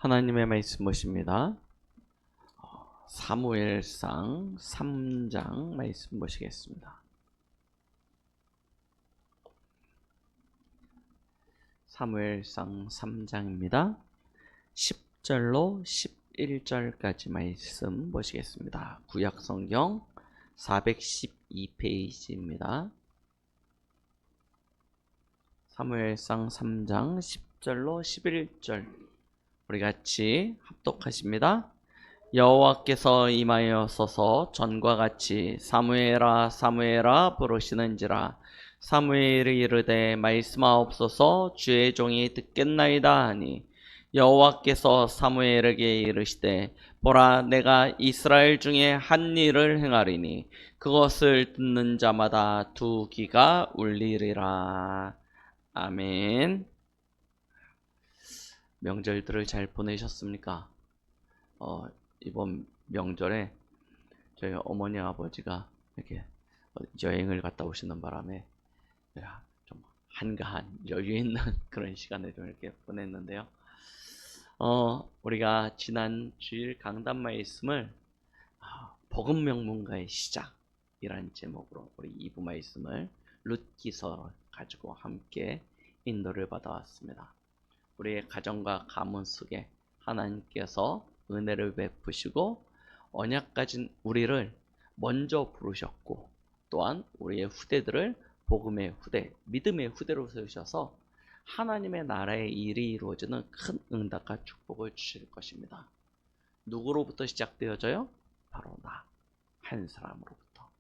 하나님의 말씀 보십니다. 사무엘상 3장 말씀 보시겠습니다. 사무엘상 3장입니다. 10절로 11절까지 말씀 보시겠습니다. 구약성경 412페이지입니다. 사무엘상 3장 10절로 11절 우리 같이 합독하십니다. 여호와께서 임하여서서 전과 같이 사무엘아 사무엘아 부르시는지라. 사무엘이 이르되 말씀하옵소서 주의 종이 듣겠나이다 하니, 여호와께서 사무엘에게 이르시되 보라 내가 이스라엘 중에 한 일을 행하리니 그것을 듣는 자마다 두 귀가 울리리라. 아멘. 명절들을 잘 보내셨습니까? 이번 명절에 저희 어머니 아버지가 이렇게 여행을 갔다 오시는 바람에 좀 한가한 여유 있는 그런 시간을 좀 이렇게 보냈는데요. 우리가 지난 주일 강단 말씀을 복음 명문가의 시작이라는 제목으로 우리 2부 말씀을 룻기서를 가지고 함께 인도를 받아왔습니다. 우리의 가정과 가문 속에 하나님께서 은혜를 베푸시고 언약 가진 우리를 먼저 부르셨고, 또한 우리의 후대들을 복음의 후대, 믿음의 후대로 세우셔서 하나님의 나라의 일이 이루어지는 큰 응답과 축복을 주실 것입니다. 누구로부터 시작되어져요? 바로 나, 한 사람으로부터.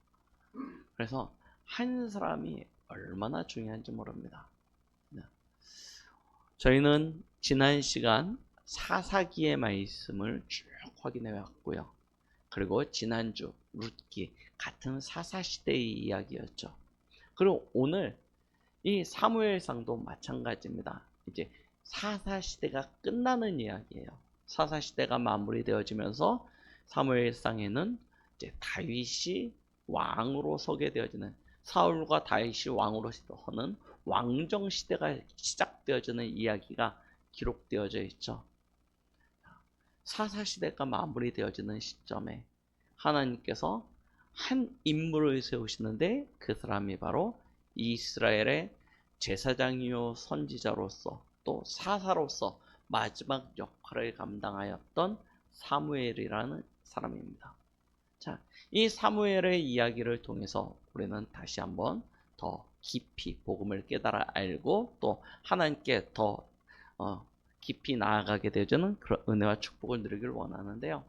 그래서 한 사람이 얼마나 중요한지 모릅니다. 저희는 지난 시간 사사기의 말씀을 쭉 확인해 왔고요. 그리고 지난주 룻기 같은 사사시대의 이야기였죠. 그리고 오늘 이 사무엘상도 마찬가지입니다. 이제 사사시대가 끝나는 이야기예요. 사사시대가 마무리되어지면서 사무엘상에는 이제 다윗이 왕으로 서게 되어지는, 사울과 다윗이 왕으로 서는 왕정시대가 시작되어지는 이야기가 기록되어져 있죠. 사사시대가 마무리되어지는 시점에 하나님께서 한 인물을 세우시는데, 그 사람이 바로 이스라엘의 제사장이요 선지자로서 또 사사로서 마지막 역할을 감당하였던 사무엘이라는 사람입니다. 자, 이 사무엘의 이야기를 통해서 우리는 다시 한번 더 깊이 복음을 깨달아 알고 또 하나님께 더 깊이 나아가게 되어지는 그런 은혜와 축복을 누리길 원하는데요.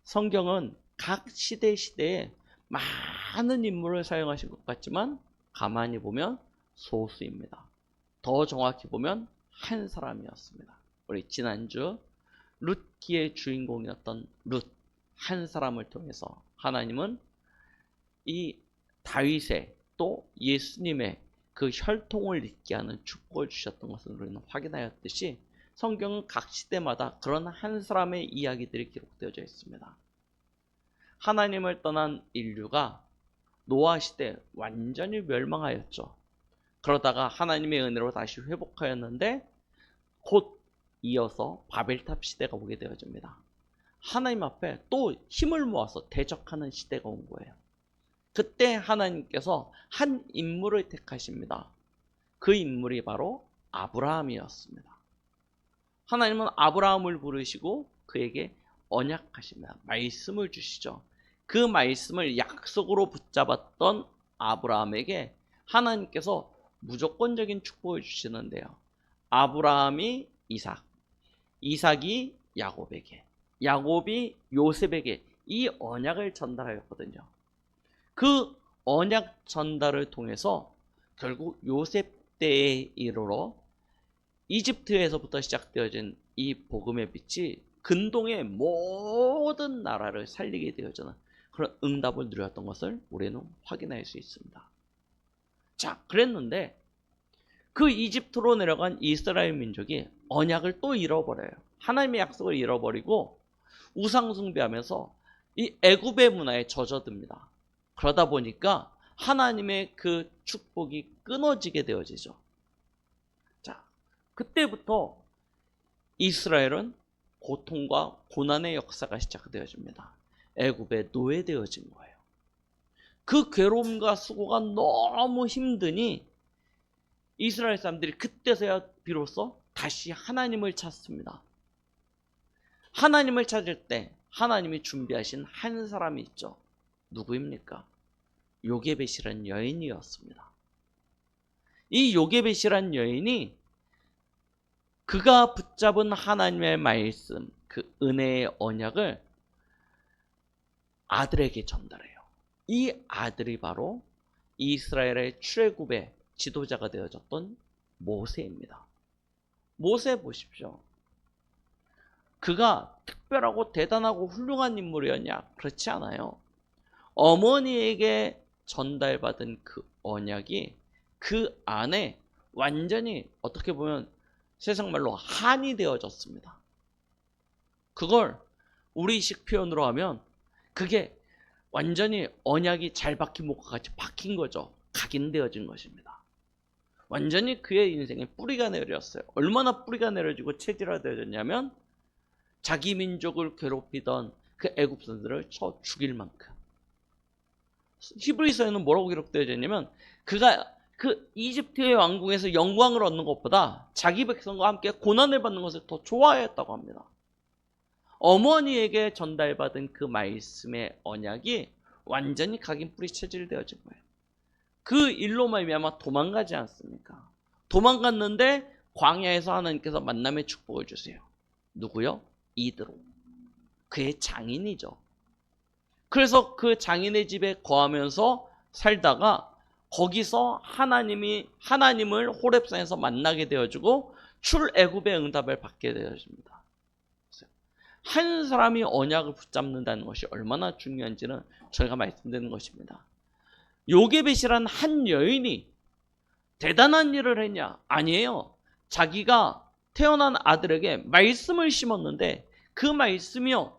성경은 각 시대에 많은 인물을 사용하신 것 같지만 가만히 보면 소수입니다. 더 정확히 보면 한 사람이었습니다. 우리 지난주 룻기의 주인공이었던 룻, 한 사람을 통해서 하나님은 이 다윗의 또 예수님의 그 혈통을 잇게 하는 축복을 주셨던 것을 우리는 확인하였듯이, 성경은 각 시대마다 그런 한 사람의 이야기들이 기록되어져 있습니다. 하나님을 떠난 인류가 노아 시대 완전히 멸망하였죠. 그러다가 하나님의 은혜로 다시 회복하였는데 곧 이어서 바벨탑 시대가 오게 되어집니다. 하나님 앞에 또 힘을 모아서 대적하는 시대가 온 거예요. 그때 하나님께서 한 인물을 택하십니다. 그 인물이 바로 아브라함이었습니다. 하나님은 아브라함을 부르시고 그에게 언약하십니다. 말씀을 주시죠. 그 말씀을 약속으로 붙잡았던 아브라함에게 하나님께서 무조건적인 축복을 주시는데요. 아브라함이 이삭, 이삭이 야곱에게, 야곱이 요셉에게 이 언약을 전달하였거든요. 그 언약 전달을 통해서 결국 요셉 때에 이르러 이집트에서부터 시작되어진 이 복음의 빛이 근동의 모든 나라를 살리게 되어지는 그런 응답을 누렸던 것을 우리는 확인할 수 있습니다. 자, 그랬는데 그 이집트로 내려간 이스라엘 민족이 언약을 또 잃어버려요. 하나님의 약속을 잃어버리고 우상 숭배하면서 이 애굽의 문화에 젖어듭니다. 그러다 보니까 하나님의 그 축복이 끊어지게 되어지죠. 자, 그때부터 이스라엘은 고통과 고난의 역사가 시작되어집니다. 애굽에 노예되어진 거예요. 그 괴로움과 수고가 너무 힘드니 이스라엘 사람들이 그때서야 비로소 다시 하나님을 찾습니다. 하나님을 찾을 때 하나님이 준비하신 한 사람이 있죠. 누구입니까? 요게벳이라는 여인이었습니다. 이 요게벳이라는 여인이 그가 붙잡은 하나님의 말씀, 그 은혜의 언약을 아들에게 전달해요. 이 아들이 바로 이스라엘의 출애굽의 지도자가 되어졌던 모세입니다. 모세 보십시오. 그가 특별하고 대단하고 훌륭한 인물이었냐? 그렇지 않아요. 어머니에게 전달받은 그 언약이 그 안에 완전히 어떻게 보면 세상 말로 한이 되어졌습니다. 그걸 우리식 표현으로 하면 그게 완전히 언약이 잘 박힌 목과 같이 박힌 거죠. 각인되어진 것입니다. 완전히 그의 인생에 뿌리가 내려졌어요. 얼마나 뿌리가 내려지고 체질화되어졌냐면 자기 민족을 괴롭히던 그 애굽 사람들을 쳐 죽일 만큼. 히브리서에는 뭐라고 기록되어져 있냐면 그가 그 이집트의 왕궁에서 영광을 얻는 것보다 자기 백성과 함께 고난을 받는 것을 더 좋아했다고 합니다. 어머니에게 전달받은 그 말씀의 언약이 완전히 각인 뿌리 체질되어진 거예요. 그 일로 말미암아 도망가지 않습니까? 도망갔는데 광야에서 하나님께서 만남의 축복을 주세요. 누구요? 이드로. 그의 장인이죠. 그래서 그 장인의 집에 거하면서 살다가 거기서 하나님을 호렙산에서 만나게 되어지고 출애굽의 응답을 받게 되어집니다. 한 사람이 언약을 붙잡는다는 것이 얼마나 중요한지는 저희가 말씀드리는 것입니다. 요게벳이란 한 여인이 대단한 일을 했냐? 아니에요. 자기가 태어난 아들에게 말씀을 심었는데 그 말씀이요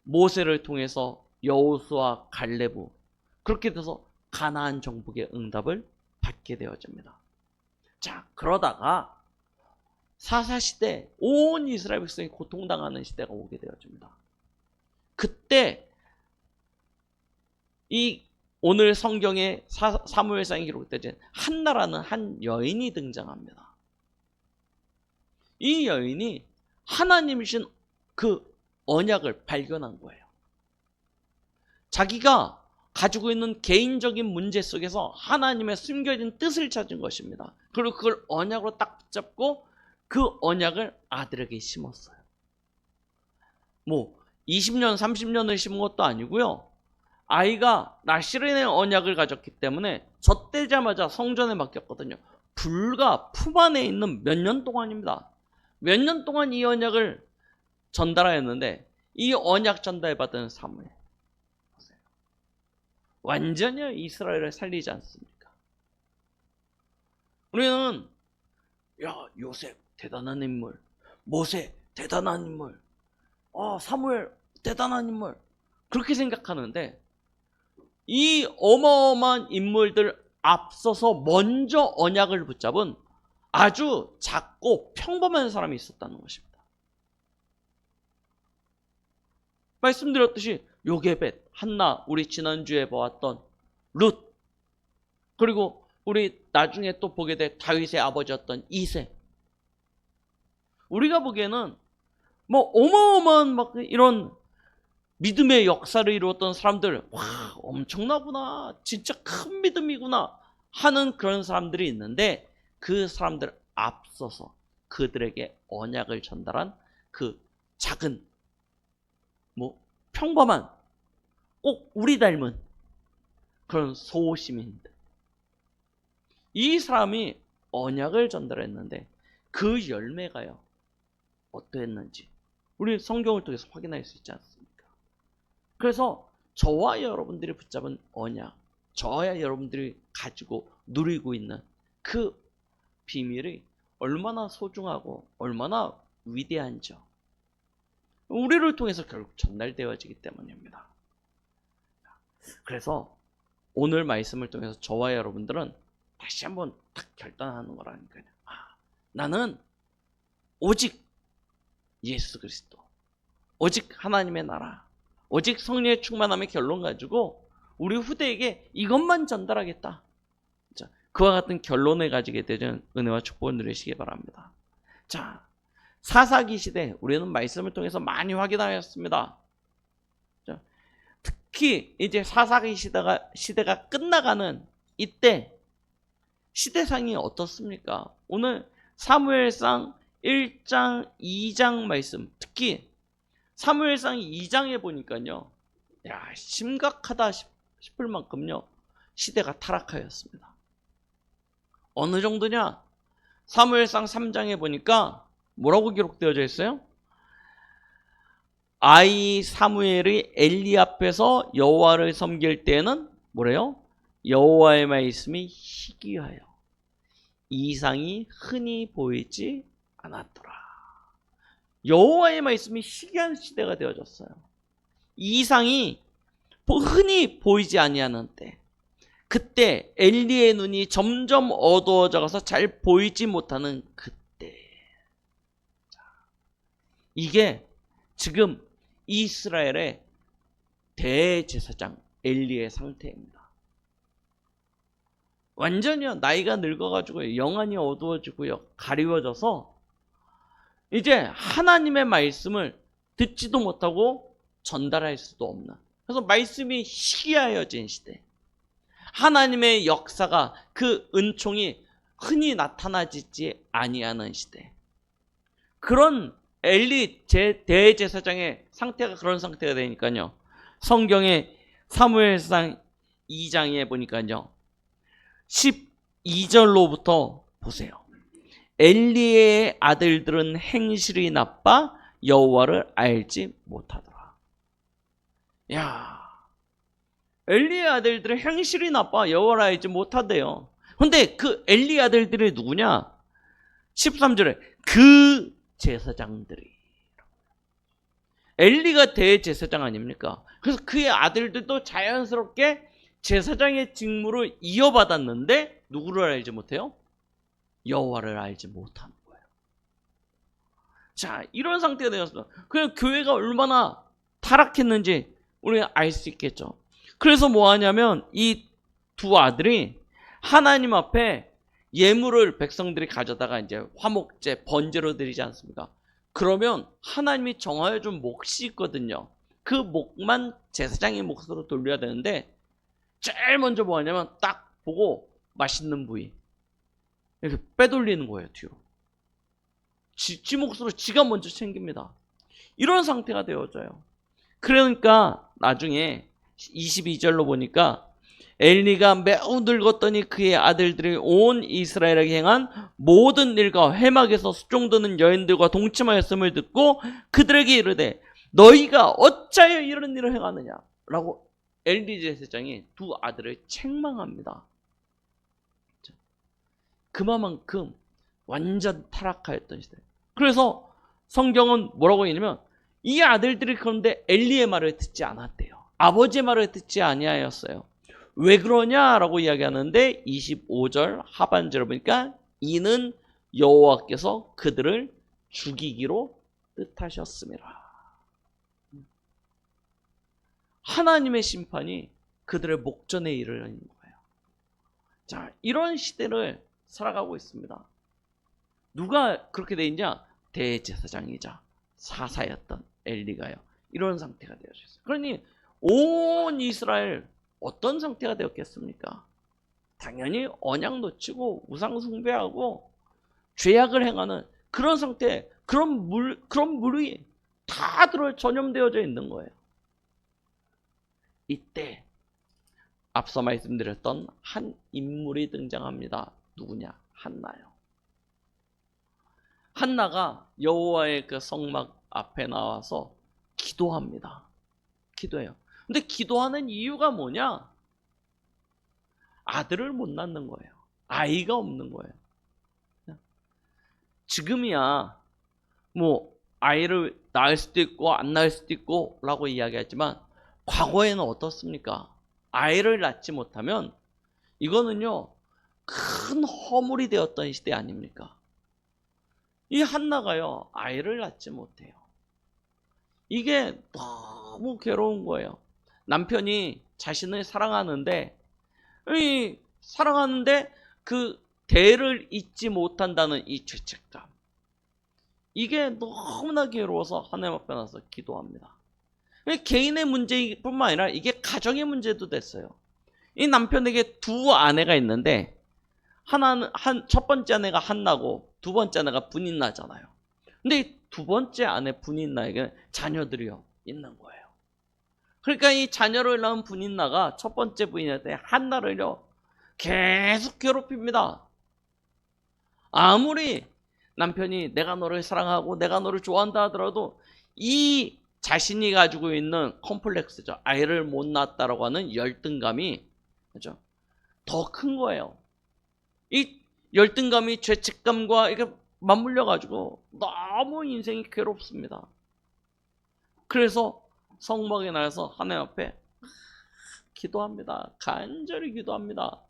모세를 통해서 여호수아 갈레브 그렇게 돼서 가나안 정복의 응답을 받게 되어집니다. 자, 그러다가 사사시대 온 이스라엘 백성이 고통당하는 시대가 오게 되어집니다. 그때 이 오늘 성경에 사무엘상에 기록되진 한나라는 한 여인이 등장합니다. 이 여인이 하나님이신 그 언약을 발견한 거예요. 자기가 가지고 있는 개인적인 문제 속에서 하나님의 숨겨진 뜻을 찾은 것입니다. 그리고 그걸 언약으로 딱 붙잡고 그 언약을 아들에게 심었어요. 뭐 20년, 30년을 심은 것도 아니고요. 아이가 나실인의 언약을 가졌기 때문에 젖되자마자 성전에 맡겼거든요. 불과 품 안에 있는 몇 년 동안입니다. 몇 년 동안 이 언약을 전달하였는데 이 언약 전달받은 사무엘 완전히 이스라엘을 살리지 않습니까? 우리는 요셉 대단한 인물, 모세 대단한 인물, 사무엘 대단한 인물 그렇게 생각하는데 이 어마어마한 인물들 앞서서 먼저 언약을 붙잡은 아주 작고 평범한 사람이 있었다는 것입니다. 말씀드렸듯이 요게벳, 한나, 우리 지난주에 보았던 룻, 그리고 우리 나중에 또 보게 될 다윗의 아버지였던 이세. 우리가 보기에는 뭐 어마어마한 막 이런 믿음의 역사를 이루었던 사람들, 와, 엄청나구나, 진짜 큰 믿음이구나 하는 그런 사람들이 있는데 그 사람들 앞서서 그들에게 언약을 전달한 그 작은 평범한 꼭 우리 닮은 그런 소시민들, 이 사람이 언약을 전달했는데 그 열매가요 어떠했는지 우리 성경을 통해서 확인할 수 있지 않습니까? 그래서 저와 여러분들이 붙잡은 언약, 저와 여러분들이 가지고 누리고 있는 그 비밀이 얼마나 소중하고 얼마나 위대한지요. 우리를 통해서 결국 전달되어지기 때문입니다. 그래서 오늘 말씀을 통해서 저와 여러분들은 다시 한번 딱 결단하는 거라니까요. 나는 오직 예수 그리스도, 오직 하나님의 나라, 오직 성령의 충만함의 결론 가지고 우리 후대에게 이것만 전달하겠다. 자, 그와 같은 결론을 가지게 되는 은혜와 축복을 누리시기 바랍니다. 자, 사사기 시대 우리는 말씀을 통해서 많이 확인하였습니다. 자, 특히 이제 사사기 시대가 끝나가는 이때 시대상이 어떻습니까? 오늘 사무엘상 1장, 2장 말씀, 특히 사무엘상 2장에 보니까요, 야, 심각하다 싶을 만큼요, 시대가 타락하였습니다. 어느 정도냐? 사무엘상 3장에 보니까 뭐라고 기록되어져 있어요? 아이 사무엘이 엘리 앞에서 여호와를 섬길 때에는 뭐래요? 여호와의 말씀이 희귀하여 이상이 흔히 보이지 않았더라. 여호와의 말씀이 희귀한 시대가 되어졌어요. 이상이 흔히 보이지 아니하는 때, 그때 엘리의 눈이 점점 어두워져 가서 잘 보이지 못하는 그때, 이게 지금 이스라엘의 대제사장 엘리의 상태입니다. 완전히요, 나이가 늙어가지고 영안이 어두워지고요, 가리워져서 이제 하나님의 말씀을 듣지도 못하고 전달할 수도 없는, 그래서 말씀이 희귀하여진 시대, 하나님의 역사가, 그 은총이 흔히 나타나지 아니하는 시대, 그런 엘리 대제사장의 상태가 그런 상태가 되니까요, 성경의 사무엘상 2장에 보니까요 12절로부터 보세요. 엘리의 아들들은 행실이 나빠 여호와를 알지 못하더라. 야, 엘리의 아들들은 행실이 나빠 여호와를 알지 못하대요. 근데 그 엘리 아들들이 누구냐? 13절에 그 제사장들이, 엘리가 대제사장 아닙니까? 그래서 그의 아들들도 자연스럽게 제사장의 직무를 이어받았는데 누구를 알지 못해요? 여호와를 알지 못하는 거예요. 자, 이런 상태가 되었습니다. 그냥 교회가 얼마나 타락했는지 우리가 알 수 있겠죠. 그래서 뭐 하냐면 이 두 아들이 하나님 앞에 예물을 백성들이 가져다가 이제 화목제, 번제로 드리지 않습니까? 그러면 하나님이 정하여 준 몫이 있거든요. 그 몫만 제사장의 몫으로 돌려야 되는데, 제일 먼저 뭐 하냐면 딱 보고 맛있는 부위 이렇게 빼돌리는 거예요, 뒤로. 지 몫으로 지가 먼저 챙깁니다. 이런 상태가 되어져요. 그러니까 나중에 22절로 보니까 엘리가 매우 늙었더니 그의 아들들이 온 이스라엘에게 행한 모든 일과 회막에서 수종드는 여인들과 동침하였음을 듣고 그들에게 이르되 너희가 어찌하여 이런 일을 행하느냐 라고 엘리 제사장이 두 아들을 책망합니다. 그만큼 완전 타락하였던 시대. 그래서 성경은 뭐라고 했냐면 이 아들들이 그런데 엘리의 말을 듣지 않았대요. 아버지의 말을 듣지 아니하였어요. 왜 그러냐라고 이야기하는데 25절 하반절을 보니까 이는 여호와께서 그들을 죽이기로 뜻하셨습니다. 하나님의 심판이 그들의 목전에 이르는 거예요. 자, 이런 시대를 살아가고 있습니다. 누가 그렇게 돼 있냐? 대제사장이자 사사였던 엘리가요. 이런 상태가 되어졌어요. 그러니 온 이스라엘 어떤 상태가 되었겠습니까? 당연히 언약 놓치고 우상 숭배하고 죄악을 행하는 그런 상태, 그런 물이 다 전염되어져 있는 거예요. 이때 앞서 말씀드렸던 한 인물이 등장합니다. 누구냐? 한나요. 한나가 여호와의 그 성막 앞에 나와서 기도합니다. 기도해요. 근데 기도하는 이유가 뭐냐? 아들을 못 낳는 거예요. 아이가 없는 거예요. 지금이야 뭐 아이를 낳을 수도 있고 안 낳을 수도 있고 라고 이야기하지만 과거에는 어떻습니까? 아이를 낳지 못하면 이거는요 큰 허물이 되었던 시대 아닙니까? 이 한나가요, 아이를 낳지 못해요. 이게 너무 괴로운 거예요. 남편이 자신을 사랑하는데, 이 사랑하는데 그 대를 잊지 못한다는 이 죄책감. 이게 너무나 괴로워서 하나님 앞에 나서 기도합니다. 개인의 문제뿐만 아니라 이게 가정의 문제도 됐어요. 이 남편에게 두 아내가 있는데, 첫 번째 아내가 한나고 두 번째 아내가 분인나잖아요. 근데 이 두 번째 아내 분인나에게는 자녀들이요 있는 거예요. 그러니까 이 자녀를 낳은 분인나가 첫 번째 부인한테 한나를요 계속 괴롭힙니다. 아무리 남편이 내가 너를 사랑하고 내가 너를 좋아한다 하더라도 이 자신이 가지고 있는 컴플렉스죠. 아이를 못 낳았다라고 하는 열등감이, 그죠? 더 큰 거예요. 이 열등감이 죄책감과 이게 맞물려 가지고 너무 인생이 괴롭습니다. 그래서 성막에 나가서 하나님 앞에 기도합니다. 간절히 기도합니다.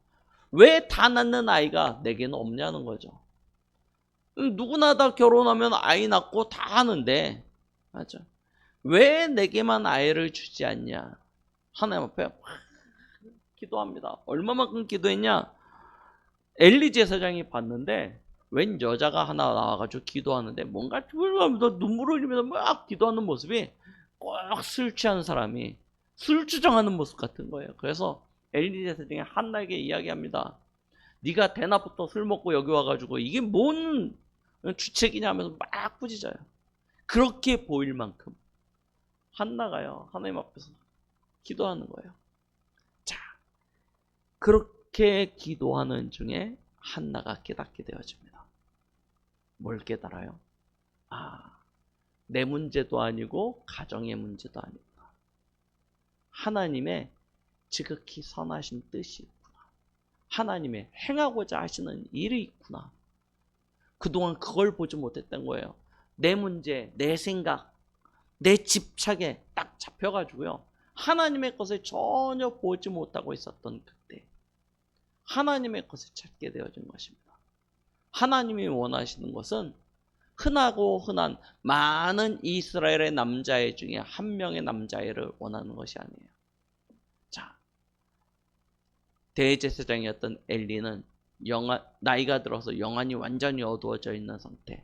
왜 다 낳는 아이가 내게는 없냐는 거죠. 누구나 다 결혼하면 아이 낳고 다 하는데, 맞죠? 왜 내게만 아이를 주지 않냐? 하나님 앞에 기도합니다. 얼마만큼 기도했냐? 엘리 제사장이 봤는데 웬 여자가 하나 나와가지고 기도하는데 뭔가 눈물을 흘리면서 막 기도하는 모습이 꼭 술 취한 사람이 술 주정하는 모습 같은 거예요. 그래서 엘리 제사장이 한나에게 이야기합니다. 네가 대낮부터 술 먹고 여기 와가지고 이게 뭔 주책이냐 하면서 막 꾸짖어요. 그렇게 보일 만큼 한나가요 하나님 앞에서 기도하는 거예요. 자, 그렇게 기도하는 중에 한나가 깨닫게 되어집니다. 뭘 깨달아요? 내 문제도 아니고 가정의 문제도 아니구나. 하나님의 지극히 선하신 뜻이 있구나. 하나님의 행하고자 하시는 일이 있구나. 그동안 그걸 보지 못했던 거예요. 내 문제, 내 생각, 내 집착에 딱 잡혀가지고요. 하나님의 것을 전혀 보지 못하고 있었던 그때 하나님의 것을 찾게 되어진 것입니다. 하나님이 원하시는 것은 흔하고 흔한 많은 이스라엘의 남자애 중에 한 명의 남자애를 원하는 것이 아니에요. 자, 대제사장이었던 엘리는 나이가 들어서 영안이 완전히 어두워져 있는 상태.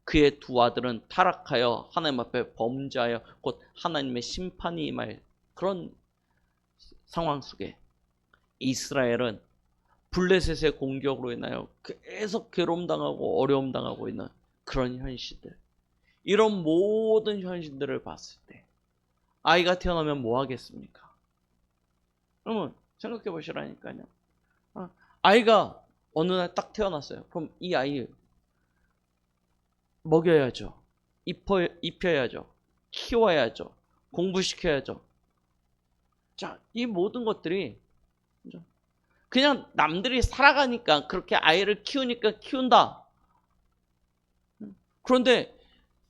그의 두 아들은 타락하여 하나님 앞에 범죄하여 곧 하나님의 심판이 임할 그런 상황 속에 이스라엘은 블레셋의 공격으로 인하여 계속 괴로움 당하고 어려움 당하고 있는 그런 현실들, 이런 모든 현실들을 봤을 때 아이가 태어나면 뭐 하겠습니까? 여러분 생각해 보시라니까요. 아이가 어느 날 딱 태어났어요. 그럼 이 아이 먹여야죠. 입혀야죠. 키워야죠. 공부시켜야죠. 자, 이 모든 것들이 그냥 남들이 살아가니까 그렇게 아이를 키우니까 키운다. 그런데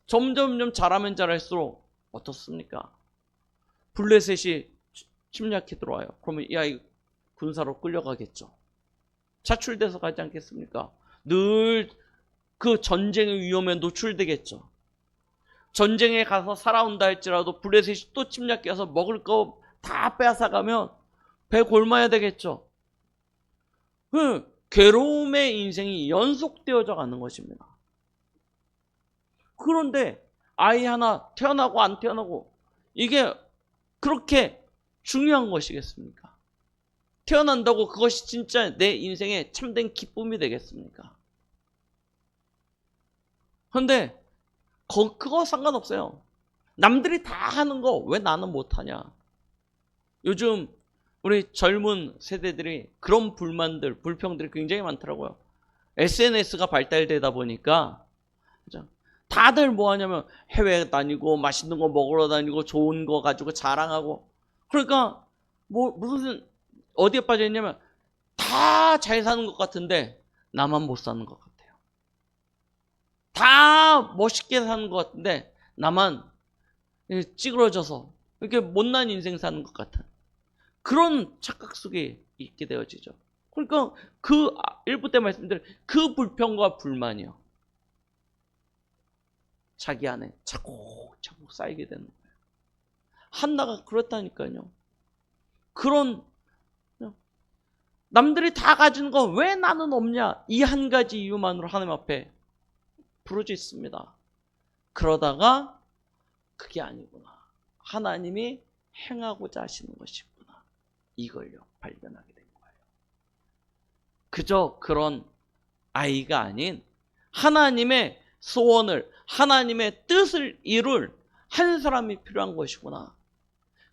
점점 자라면 자랄수록 어떻습니까? 블레셋이 침략해 들어와요. 그러면 이 아이 군사로 끌려가겠죠. 차출돼서 가지 않겠습니까? 늘 그 전쟁의 위험에 노출되겠죠. 전쟁에 가서 살아온다 할지라도 블레셋이 또 침략해서 먹을 거 다 빼앗아가면 배 굶어야 되겠죠. 괴로움의 인생이 연속되어져 가는 것입니다. 그런데 아이 하나 태어나고 안 태어나고 이게 그렇게 중요한 것이겠습니까? 태어난다고 그것이 진짜 내 인생의 참된 기쁨이 되겠습니까? 그런데 그거 상관없어요. 남들이 다 하는 거 왜 나는 못하냐? 요즘 우리 젊은 세대들이 그런 불만들, 불평들이 굉장히 많더라고요. SNS가 발달되다 보니까 다들 뭐 하냐면 해외 다니고 맛있는 거 먹으러 다니고 좋은 거 가지고 자랑하고, 그러니까 뭐 무슨 어디에 빠져 있냐면 다 잘 사는 것 같은데 나만 못 사는 것 같아요. 다 멋있게 사는 것 같은데 나만 찌그러져서 이렇게 못난 인생 사는 것 같은 그런 착각 속에 있게 되어지죠. 그러니까 그 일부 때 말씀드린 그 불평과 불만이요. 자기 안에 차곡차곡 쌓이게 되는 거예요. 한나가 그렇다니까요. 그런 남들이 다 가진 거 왜 나는 없냐, 이 한 가지 이유만으로 하나님 앞에 부르짖습니다. 그러다가 그게 아니구나, 하나님이 행하고자 하시는 것이구나, 이걸요 발견하게 된 거예요. 그저 그런 아이가 아닌 하나님의 소원을, 하나님의 뜻을 이룰 한 사람이 필요한 것이구나,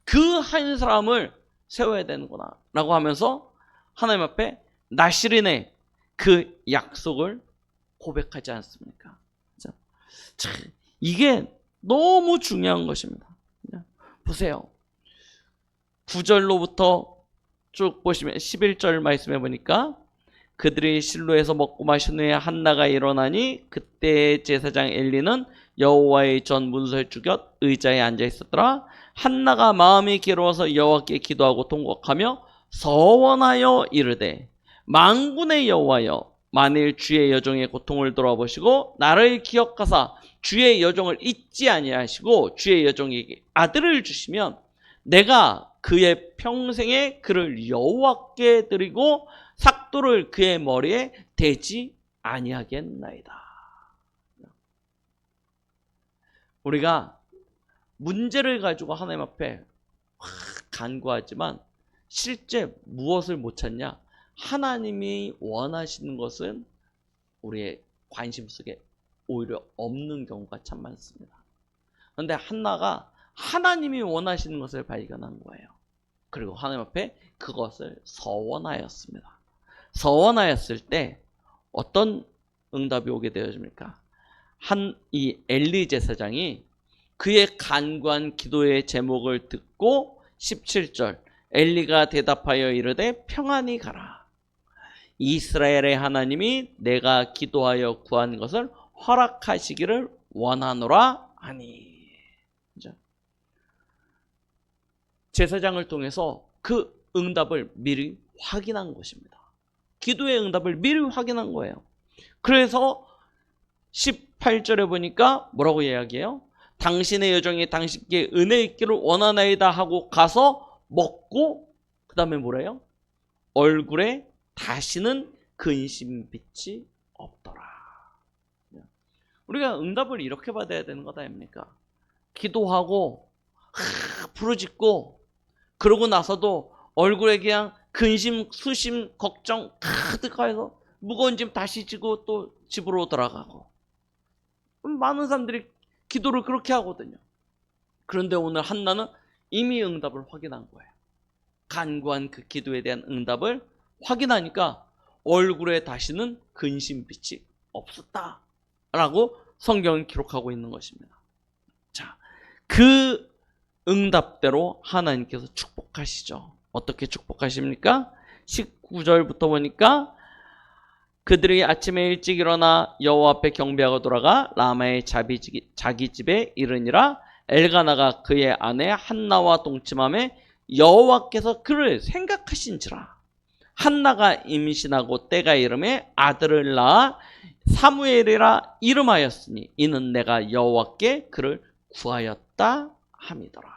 그 한 사람을 세워야 되는구나 라고 하면서 하나님 앞에 나실인의 그 약속을 고백하지 않습니까? 참, 이게 너무 중요한 것입니다. 보세요. 9절로부터 쭉 보시면 11절 말씀해 보니까 그들이 실로에서 먹고 마신 후에 한나가 일어나니 그때 제사장 엘리는 여호와의 전 문서에 죽여 의자에 앉아 있었더라. 한나가 마음이 괴로워서 여호와께 기도하고 통곡하며 서원하여 이르되 만군의 여호와여, 만일 주의 여종의 고통을 돌아보시고 나를 기억하사 주의 여종을 잊지 아니하시고 주의 여종에게 아들을 주시면 내가 그의 평생에 그를 여호와께 드리고 삭도를 그의 머리에 대지 아니하겠나이다. 우리가 문제를 가지고 하나님 앞에 간구하지만 실제 무엇을 못 찾냐? 하나님이 원하시는 것은 우리의 관심 속에 오히려 없는 경우가 참 많습니다. 그런데 한나가 하나님이 원하시는 것을 발견한 거예요. 그리고 하나님 앞에 그것을 서원하였습니다. 서원하였을 때 어떤 응답이 오게 되어집니까? 이 엘리 제사장이 그의 간구한 기도의 제목을 듣고 17절 엘리가 대답하여 이르되 평안히 가라. 이스라엘의 하나님이 내가 기도하여 구한 것을 허락하시기를 원하노라 하니. 제사장을 통해서 그 응답을 미리 확인한 것입니다. 기도의 응답을 미리 확인한 거예요. 그래서 18절에 보니까 뭐라고 이야기해요? 당신의 여종이 당신께 은혜 있기를 원하나이다 하고 가서 먹고 그 다음에 뭐래요? 얼굴에 다시는 근심빛이 없더라. 우리가 응답을 이렇게 받아야 되는 것 아닙니까? 기도하고 부르짖고 그러고 나서도 얼굴에 그냥 근심, 수심, 걱정 가득해서 무거운 짐 다시 지고 또 집으로 돌아가고. 많은 사람들이 기도를 그렇게 하거든요. 그런데 오늘 한나는 이미 응답을 확인한 거예요. 간구한 그 기도에 대한 응답을 확인하니까 얼굴에 다시는 근심빛이 없었다라고 성경은 기록하고 있는 것입니다. 자, 그 응답대로 하나님께서 축복하시죠. 어떻게 축복하십니까? 19절부터 보니까 그들이 아침에 일찍 일어나 여호와 앞에 경배하고 돌아가 라마의 자기 집에 이르니라. 엘가나가 그의 아내 한나와 동침함에 여호와께서 그를 생각하신지라. 한나가 임신하고 때가 이름에 아들을 낳아 사무엘이라 이름하였으니 이는 내가 여호와께 그를 구하였다 함이더라.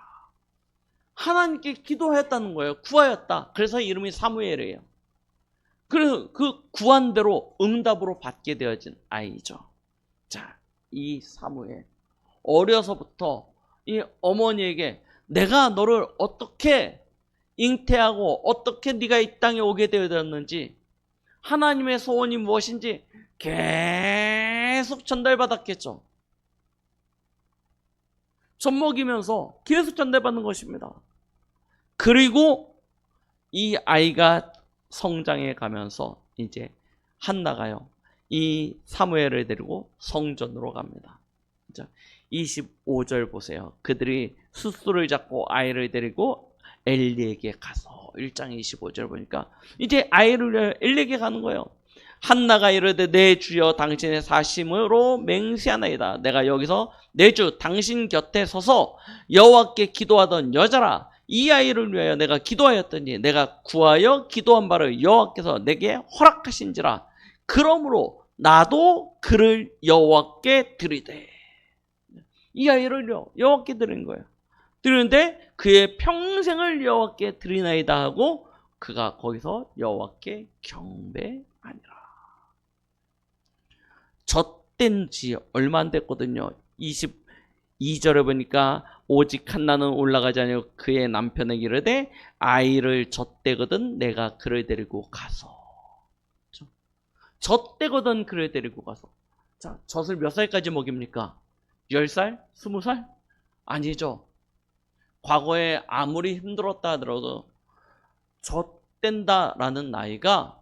하나님께 기도하였다는 거예요. 구하였다. 그래서 이름이 사무엘이에요. 그래서 그 구한 대로 응답으로 받게 되어진 아이죠. 자, 이 사무엘 어려서부터 이 어머니에게 내가 너를 어떻게 잉태하고 어떻게 네가 이 땅에 오게 되었는지 하나님의 소원이 무엇인지 계속 전달받았겠죠. 젖먹이면서 계속 전달받는 것입니다. 그리고 이 아이가 성장해 가면서 이제 한나가요, 이 사무엘을 데리고 성전으로 갑니다. 25절 보세요. 그들이 숫소를 잡고 아이를 데리고 엘리에게 가서 1장 25절 보니까 이제 아이를 엘리에게 가는 거예요. 한나가 이르되 내 주여 당신의 사심으로 맹세하나이다. 내가 여기서 내 주 당신 곁에 서서 여호와께 기도하던 여자라. 이 아이를 위하여 내가 기도하였더니 내가 구하여 기도한 바를 여호와께서 내게 허락하신지라. 그러므로 나도 그를 여호와께 드리되. 이 아이를 여호와께 드린 거예요. 드리는데 그의 평생을 여호와께 드리나이다 하고 그가 거기서 여호와께 경배하니라. 젖된 지 얼마 안 됐거든요. 22절에 보니까 오직 한나는 올라가지 아니하고 그의 남편에게 이르되 아이를 젖대거든 내가 그를 데리고 가서. 젖대거든 그를 데리고 가서. 자, 젖을 몇 살까지 먹입니까? 10살? 20살? 아니죠. 과거에 아무리 힘들었다 하더라도 젖댄다라는 나이가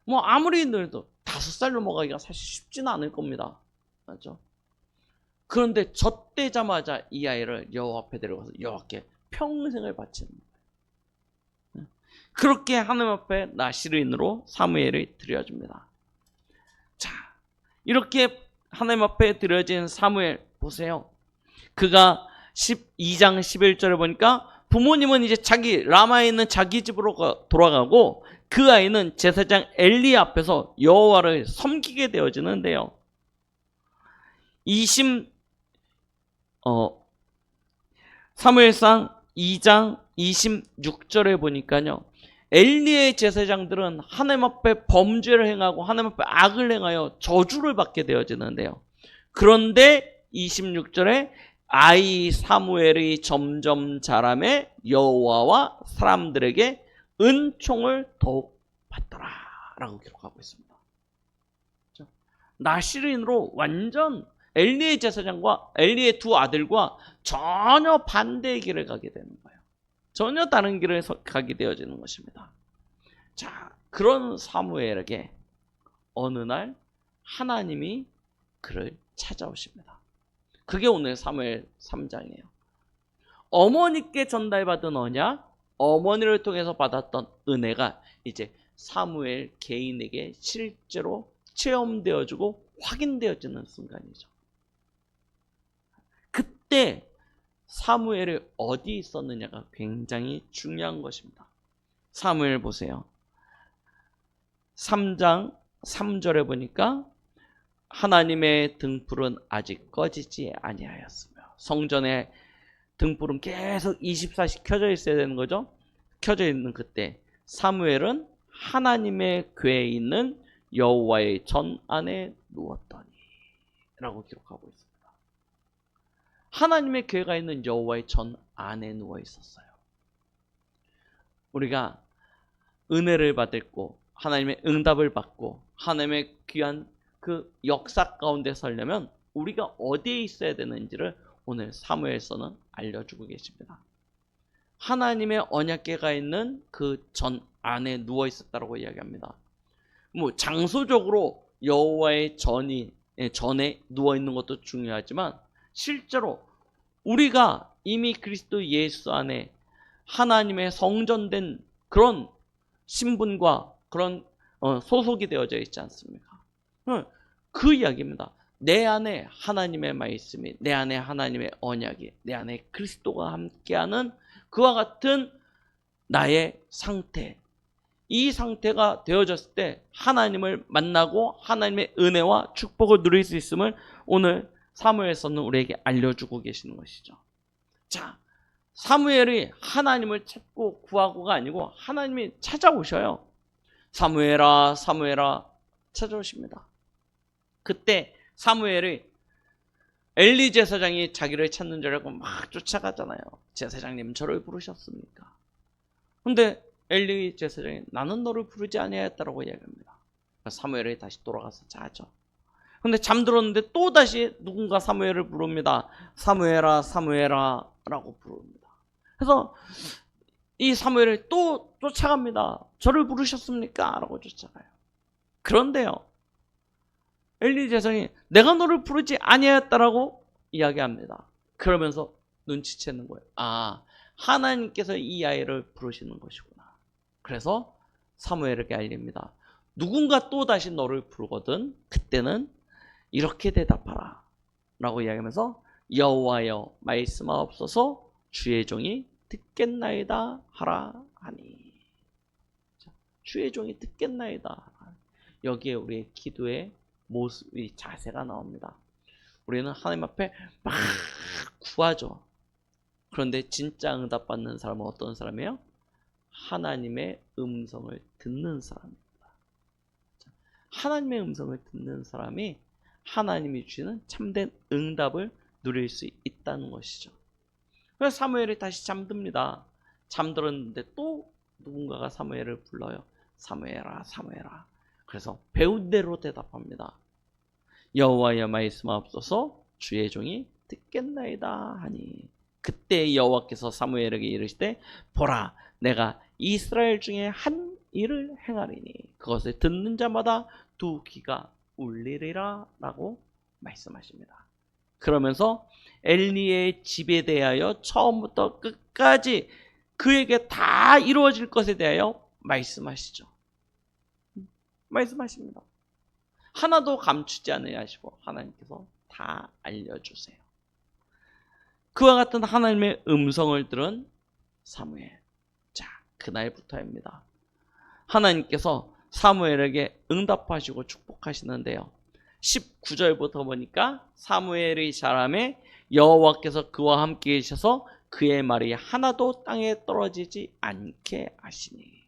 뭐 아무리 힘들어도 5살 넘어가기가 사실 쉽지는 않을 겁니다. 맞죠? 그런데 젖대자마자 이 아이를 여호와 앞에 데려가서 여호와께 평생을 바치는 거예요. 그렇게 하나님 앞에 나시르인으로 사무엘을 드려줍니다. 자, 이렇게 하나님 앞에 드려진 사무엘 보세요. 그가 12장 11절에 보니까 부모님은 이제 자기 라마에 있는 자기 집으로 돌아가고 그 아이는 제사장 엘리 앞에서 여호와를 섬기게 되어지는데요. 사무엘상 2장 26절에 보니까요. 엘리의 제사장들은 하나님 앞에 범죄를 행하고 하나님 앞에 악을 행하여 저주를 받게 되어지는데요. 그런데 26절에 아이 사무엘이 점점 자라매 여호와와 사람들에게 은총을 더욱 받더라 라고 기록하고 있습니다. 나시린으로 완전 엘리의 제사장과 엘리의 두 아들과 전혀 반대의 길을 가게 되는 거예요. 전혀 다른 길을 가게 되어지는 것입니다. 자, 그런 사무엘에게 어느 날 하나님이 그를 찾아오십니다. 그게 오늘 사무엘 3장이에요. 어머니께 전달받은 언약, 어머니를 통해서 받았던 은혜가 이제 사무엘 개인에게 실제로 체험되어지고 확인되어지는 순간이죠. 그때 사무엘이 어디 있었느냐가 굉장히 중요한 것입니다. 사무엘 보세요. 3장 3절에 보니까 하나님의 등불은 아직 꺼지지 아니하였으며, 성전에 등불은 계속 24시 켜져 있어야 되는 거죠. 켜져 있는 그때 사무엘은 하나님의 궤에 있는 여호와의 전 안에 누웠더니 라고 기록하고 있습니다. 하나님의 궤가 있는 여호와의 전 안에 누워 있었어요. 우리가 은혜를 받고 하나님의 응답을 받고 하나님의 귀한 그 역사 가운데 서려면 우리가 어디에 있어야 되는지를 오늘 사무엘서는 알려주고 계십니다. 하나님의 언약궤가 있는 그 전 안에 누워 있었다고 이야기합니다. 뭐 장소적으로 여호와의 전에 누워 있는 것도 중요하지만 실제로 우리가 이미 그리스도 예수 안에 하나님의 성전된 그런 신분과 그런 소속이 되어져 있지 않습니까? 그 이야기입니다. 내 안에 하나님의 말씀이, 내 안에 하나님의 언약이, 내 안에 그리스도가 함께하는 그와 같은 나의 상태, 이 상태가 되어졌을 때 하나님을 만나고 하나님의 은혜와 축복을 누릴 수 있음을 오늘 사무엘서는 우리에게 알려주고 계시는 것이죠. 자, 사무엘이 하나님을 찾고 구하고가 아니고 하나님이 찾아오셔요. 사무엘아, 사무엘아 찾아오십니다. 그때 사무엘이 엘리 제사장이 자기를 찾는 줄 알고 막 쫓아가잖아요. 제사장님 저를 부르셨습니까? 근데 엘리 제사장이 나는 너를 부르지 아니하였다라고 이야기합니다. 사무엘이 다시 돌아가서 자죠. 근데 잠들었는데 또 다시 누군가 사무엘을 부릅니다. 사무엘아, 사무엘아 라고 부릅니다. 그래서 이 사무엘이 또 쫓아갑니다. 저를 부르셨습니까? 라고 쫓아가요. 그런데요, 엘리 제사장이 내가 너를 부르지 아니하였다라고 이야기합니다. 그러면서 눈치채는 거예요. 아, 하나님께서 이 아이를 부르시는 것이구나. 그래서 사무엘에게 알립니다. 누군가 또 다시 너를 부르거든 그때는 이렇게 대답하라 라고 이야기하면서 여호와여 말씀하옵소서 주의 종이 듣겠나이다 하라 하니. 주의 종이 듣겠나이다. 여기에 우리의 기도의 모습이 자세가 나옵니다. 우리는 하나님 앞에 막 구하죠. 그런데 진짜 응답받는 사람은 어떤 사람이에요? 하나님의 음성을 듣는 사람입니다. 하나님의 음성을 듣는 사람이 하나님이 주시는 참된 응답을 누릴 수 있다는 것이죠. 그래서 사무엘이 다시 잠듭니다. 잠들었는데 또 누군가가 사무엘을 불러요. 사무엘아, 사무엘아. 그래서 배운 대로 대답합니다. 여호와여 말씀하옵소서, 주의 종이 듣겠나이다 하니, 그때 여호와께서 사무엘에게 이르시되, 보라, 내가 이스라엘 중에 한 일을 행하리니 그것을 듣는 자마다 두 귀가 울리리라 라고 말씀하십니다. 그러면서 엘리의 집에 대하여 처음부터 끝까지 그에게 다 이루어질 것에 대하여 말씀하시죠. 말씀하십니다. 하나도 감추지 않으시고 하나님께서 다 알려주세요. 그와 같은 하나님의 음성을 들은 사무엘. 자, 그날부터입니다. 하나님께서 사무엘에게 응답하시고 축복하시는데요. 19절부터 보니까 사무엘의 자람에 여호와께서 그와 함께 계셔서 그의 말이 하나도 땅에 떨어지지 않게 하시니.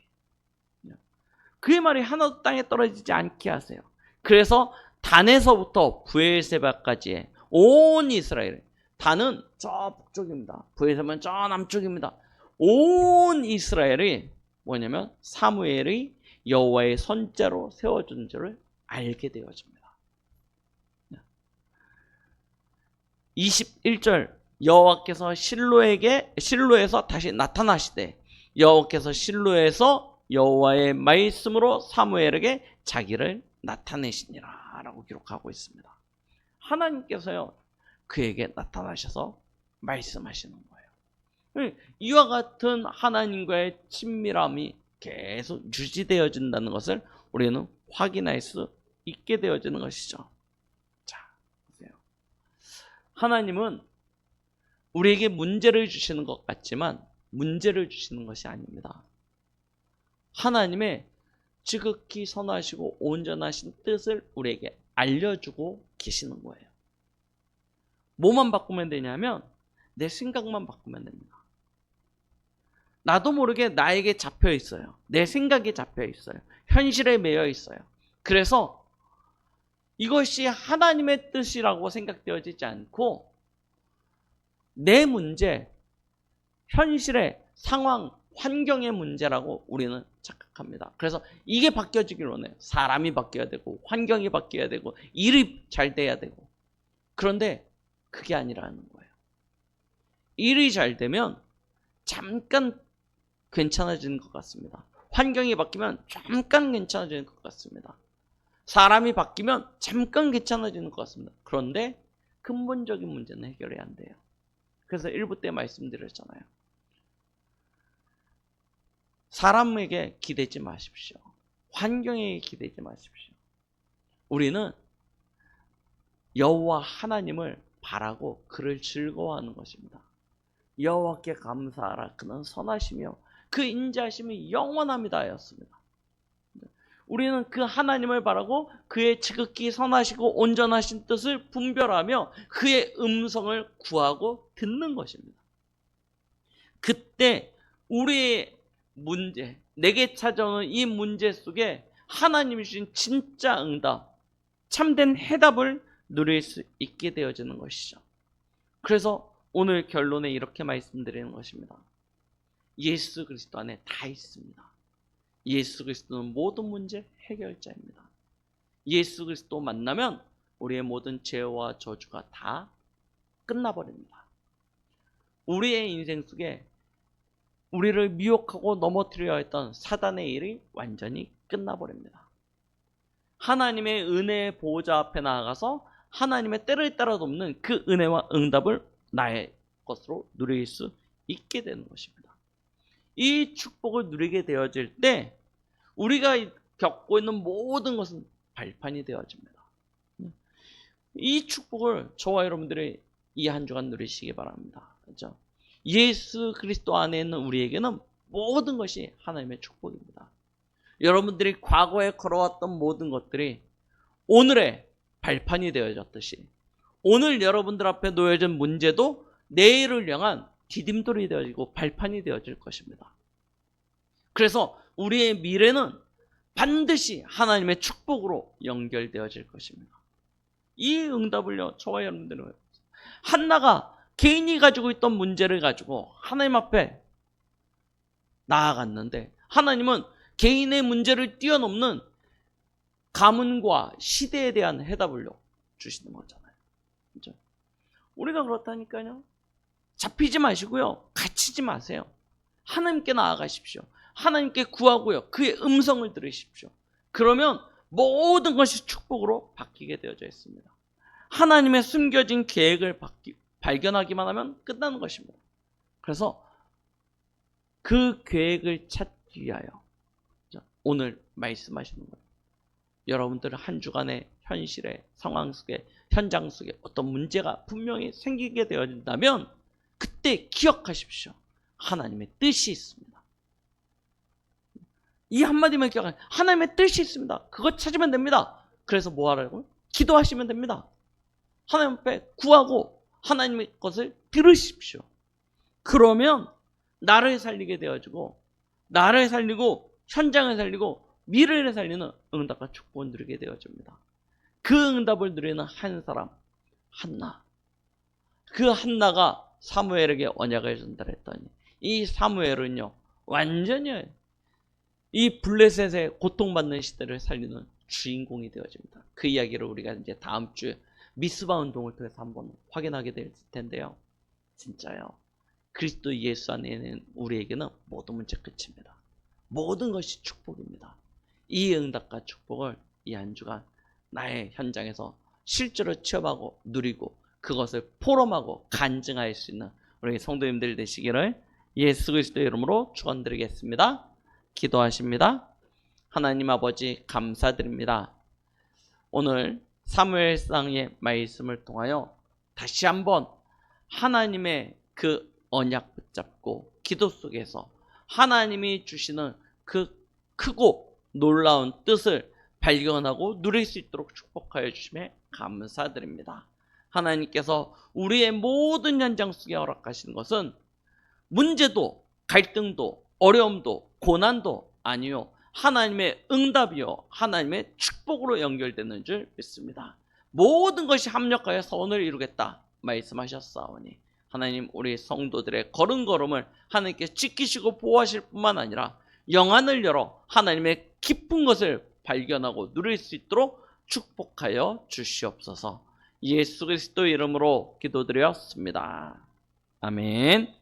그의 말이 하나도 땅에 떨어지지 않게 하세요. 그래서 단에서부터 브엘세바까지의 온 이스라엘, 단은 저 북쪽입니다. 브엘세바는 저 남쪽입니다. 온 이스라엘이 뭐냐면 사무엘의 여호와의 선자로 세워준 줄을 알게 되어집니다. 21절 여호와께서 실로에서 다시 나타나시되, 여호와께서 실로에서 여호와의 말씀으로 사무엘에게 자기를 나타내시니라 라고 기록하고 있습니다. 하나님께서요 그에게 나타나셔서 말씀하시는 거예요. 이와 같은 하나님과의 친밀함이 계속 유지되어진다는 것을 우리는 확인할 수 있게 되어지는 것이죠. 자, 보세요. 하나님은 우리에게 문제를 주시는 것 같지만 문제를 주시는 것이 아닙니다. 하나님의 지극히 선하시고 온전하신 뜻을 우리에게 알려주고 계시는 거예요. 뭐만 바꾸면 되냐면 내 생각만 바꾸면 됩니다. 나도 모르게 나에게 잡혀 있어요. 내 생각에 잡혀 있어요. 현실에 매여 있어요. 그래서 이것이 하나님의 뜻이라고 생각되어지지 않고 내 문제, 현실의 상황, 환경의 문제라고 우리는 착각합니다. 그래서 이게 바뀌어지길 원해요. 사람이 바뀌어야 되고 환경이 바뀌어야 되고 일이 잘 돼야 되고. 그런데 그게 아니라는 거예요. 일이 잘 되면 잠깐 괜찮아지는 것 같습니다. 환경이 바뀌면 잠깐 괜찮아지는 것 같습니다. 사람이 바뀌면 잠깐 괜찮아지는 것 같습니다. 그런데 근본적인 문제는 해결이 안 돼요. 그래서 1부 때 말씀드렸잖아요. 사람에게 기대지 마십시오. 환경에 기대지 마십시오. 우리는 여호와 하나님을 바라고 그를 즐거워하는 것입니다. 여호와께 감사하라. 그는 선하시며 그 인자하심이 영원합니다 하였습니다. 우리는 그 하나님을 바라고 그의 지극히 선하시고 온전하신 뜻을 분별하며 그의 음성을 구하고 듣는 것입니다. 그때 우리의 문제, 내게 찾아오는 이 문제 속에 하나님이 주신 진짜 응답, 참된 해답을 누릴 수 있게 되어지는 것이죠. 그래서 오늘 결론에 이렇게 말씀드리는 것입니다. 예수 그리스도 안에 다 있습니다. 예수 그리스도는 모든 문제 해결자입니다. 예수 그리스도 만나면 우리의 모든 죄와 저주가 다 끝나버립니다. 우리의 인생 속에 우리를 미혹하고 넘어뜨려 했던 사단의 일이 완전히 끝나버립니다. 하나님의 은혜의 보호자 앞에 나아가서 하나님의 때를 따라 돕는 그 은혜와 응답을 나의 것으로 누릴 수 있게 되는 것입니다. 이 축복을 누리게 되어질 때 우리가 겪고 있는 모든 것은 발판이 되어집니다. 이 축복을 저와 여러분들이 이 한 주간 누리시기 바랍니다. 그렇죠? 예수 그리스도 안에 있는 우리에게는 모든 것이 하나님의 축복입니다. 여러분들이 과거에 걸어왔던 모든 것들이 오늘의 발판이 되어졌듯이 오늘 여러분들 앞에 놓여진 문제도 내일을 향한 디딤돌이 되어지고 발판이 되어질 것입니다. 그래서 우리의 미래는 반드시 하나님의 축복으로 연결되어질 것입니다. 이 응답을요, 저와 여러분들은 한나가 개인이 가지고 있던 문제를 가지고 하나님 앞에 나아갔는데, 하나님은 개인의 문제를 뛰어넘는 가문과 시대에 대한 해답을 주시는 거잖아요. 그렇죠? 우리가 그렇다니까요. 잡히지 마시고요, 갇히지 마세요. 하나님께 나아가십시오. 하나님께 구하고요, 그의 음성을 들으십시오. 그러면 모든 것이 축복으로 바뀌게 되어져 있습니다. 하나님의 숨겨진 계획을 발견하기만 하면 끝나는 것입니다. 그래서 그 계획을 찾기 위하여 오늘 말씀하시는 거예요. 여러분들은 한 주간의 현실의 상황 속에, 현장 속에 어떤 문제가 분명히 생기게 되어진다면 그때 기억하십시오. 하나님의 뜻이 있습니다. 이 한마디만 기억하세요. 하나님의 뜻이 있습니다. 그거 찾으면 됩니다. 그래서 뭐 하라고요? 기도하시면 됩니다. 하나님 앞에 구하고 하나님의 것을 들으십시오. 그러면 나를 살리게 되어지고, 나를 살리고 현장을 살리고 미래를 살리는 응답과 축복을 누리게 되어집니다. 그 응답을 누리는 한 사람, 한나. 그 한나가 사무엘에게 언약을 전달했더니 이 사무엘은요, 완전히 이 블레셋의 고통받는 시대를 살리는 주인공이 되어집니다. 그 이야기를 우리가 이제 다음 주에 미스바 운동을 통해서 한번 확인하게 될 텐데요. 진짜요, 그리스도 예수 안에 있는 우리에게는 모든 문제 끝입니다. 모든 것이 축복입니다. 이 응답과 축복을 이 한 주간 나의 현장에서 실제로 체험하고 누리고 그것을 포럼하고 간증할 수 있는 우리 성도님들 되시기를 예수 그리스도의 이름으로 축원드리겠습니다. 기도하십니다. 하나님 아버지, 감사드립니다. 오늘 사무엘상의 말씀을 통하여 다시 한번 하나님의 그 언약 붙잡고 기도 속에서 하나님이 주시는 그 크고 놀라운 뜻을 발견하고 누릴 수 있도록 축복하여 주심에 감사드립니다. 하나님께서 우리의 모든 현장 속에 허락하시는 것은 문제도 갈등도 어려움도 고난도 아니요, 하나님의 응답이요, 하나님의 축복으로 연결되는 줄 믿습니다. 모든 것이 합력하여 선을 이루겠다 말씀하셨사오니 하나님, 우리 성도들의 걸음걸음을 하나님께 지키시고 보호하실 뿐만 아니라 영안을 열어 하나님의 깊은 것을 발견하고 누릴 수 있도록 축복하여 주시옵소서. 예수 그리스도 이름으로 기도드렸습니다. 아멘.